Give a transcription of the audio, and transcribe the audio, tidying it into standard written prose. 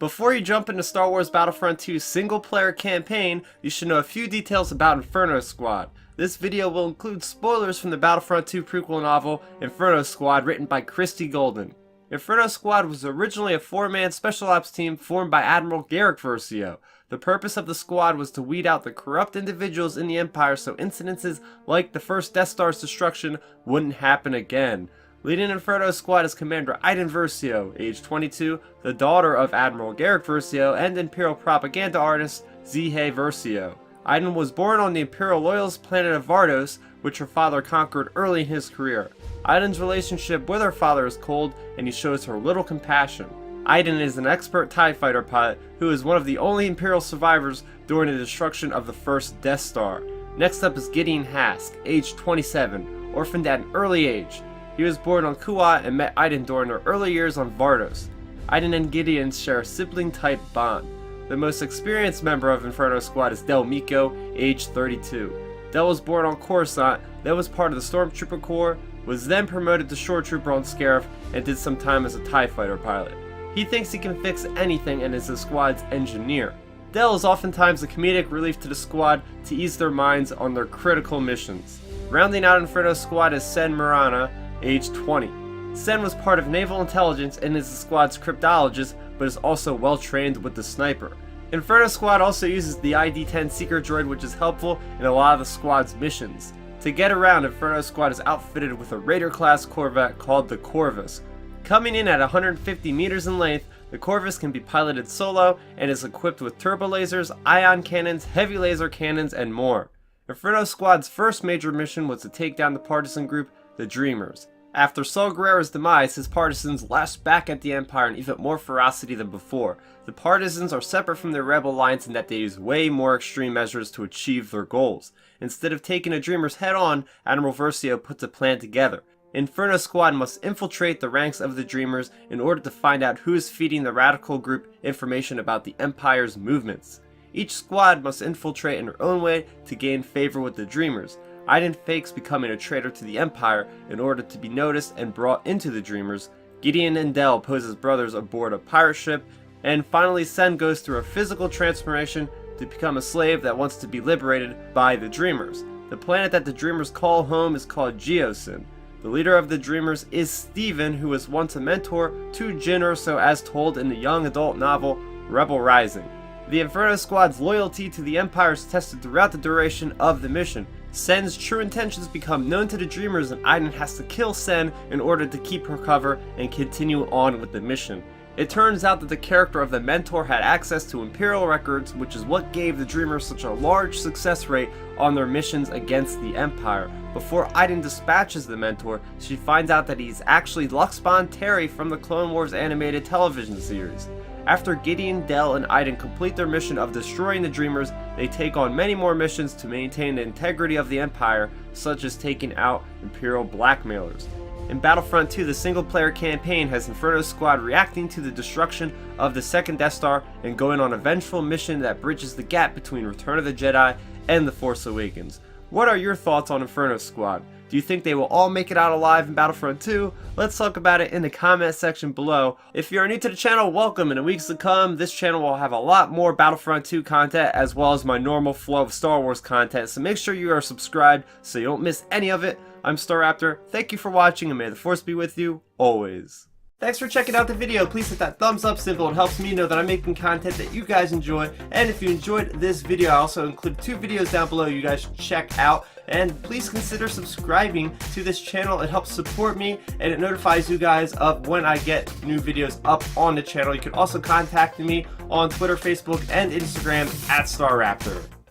Before you jump into Star Wars Battlefront 2's single-player campaign, you should know a few details about Inferno Squad. This video will include spoilers from the Battlefront 2 prequel novel, Inferno Squad, written by Christie Golden. Inferno Squad was originally a 4-man special ops team formed by Admiral Iden Versio. The purpose of the squad was to weed out the corrupt individuals in the Empire so incidences like the first Death Star's destruction wouldn't happen again. Leading Inferno Squad is Commander Iden Versio, age 22, the daughter of Admiral Iden Versio and Imperial propaganda artist Iden Versio. Iden was born on the Imperial loyalist planet of Vardos, which her father conquered early in his career. Iden's relationship with her father is cold, and he shows her little compassion. Iden is an expert TIE fighter pilot who is one of the only Imperial survivors during the destruction of the first Death Star. Next up is Gideon Hask, age 27, orphaned at an early age. He was born on Kuat and met Iden during their early years on Vardos. Iden and Gideon share a sibling-type bond. The most experienced member of Inferno Squad is Del Meeko, age 32. Del was born on Coruscant, then was part of the Stormtrooper Corps, was then promoted to Shore Trooper on Scarif, and did some time as a TIE fighter pilot. He thinks he can fix anything and is the squad's engineer. Del is oftentimes a comedic relief to the squad to ease their minds on their critical missions. Rounding out Inferno Squad is Sen Marana, age 20. Sen was part of Naval Intelligence and is the squad's cryptologist, but is also well trained with the sniper. Inferno Squad also uses the ID-10 Seeker droid, which is helpful in a lot of the squad's missions. To get around, Inferno Squad is outfitted with a Raider-class Corvette called the Corvus. Coming in at 150 meters in length, the Corvus can be piloted solo and is equipped with turbo lasers, ion cannons, heavy laser cannons, and more. Inferno Squad's first major mission was to take down the partisan group, the Dreamers. After Saul Guerrera's demise, his partisans lashed back at the Empire in even more ferocity than before. The partisans are separate from their rebel alliance in that they use way more extreme measures to achieve their goals. Instead of taking the Dreamers head-on, Admiral Versio puts a plan together. Inferno Squad must infiltrate the ranks of the Dreamers in order to find out who is feeding the radical group information about the Empire's movements. Each squad must infiltrate in their own way to gain favor with the Dreamers. Iden fakes becoming a traitor to the Empire in order to be noticed and brought into the Dreamers. Gideon and Del pose as brothers aboard a pirate ship, and finally Sen goes through a physical transformation to become a slave that wants to be liberated by the Dreamers. The planet that the Dreamers call home is called Geosin. The leader of the Dreamers is Steven, who was once a mentor to Jyn Erso as told in the young adult novel Rebel Rising. The Inferno Squad's loyalty to the Empire is tested throughout the duration of the mission. Sen's true intentions become known to the Dreamers, and Iden has to kill Sen in order to keep her cover and continue on with the mission. It turns out that the character of the Mentor had access to Imperial records, which is what gave the Dreamers such a large success rate on their missions against the Empire. Before Iden dispatches the Mentor, she finds out that he's actually Luxbon Terry from the Clone Wars animated television series. After Gideon, Del, and Iden complete their mission of destroying the Dreamers, they take on many more missions to maintain the integrity of the Empire, such as taking out Imperial blackmailers. In Battlefront 2, the single-player campaign has Inferno Squad reacting to the destruction of the second Death Star and going on a vengeful mission that bridges the gap between Return of the Jedi and The Force Awakens. What are your thoughts on Inferno Squad? Do you think they will all make it out alive in Battlefront 2? Let's talk about it in the comment section below. If you're new to the channel, welcome. In the weeks to come, this channel will have a lot more Battlefront 2 content as well as my normal flow of Star Wars content, so make sure you are subscribed so you don't miss any of it. I'm StarRaptor, thank you for watching, and may the Force be with you, always. Thanks for checking out the video. Please hit that thumbs up symbol. It helps me know that I'm making content that you guys enjoy. And if you enjoyed this video, I also include 2 videos down below you guys should check out. And please consider subscribing to this channel. It helps support me and it notifies you guys of when I get new videos up on the channel. You can also contact me on Twitter, Facebook, and Instagram at StarRaptor.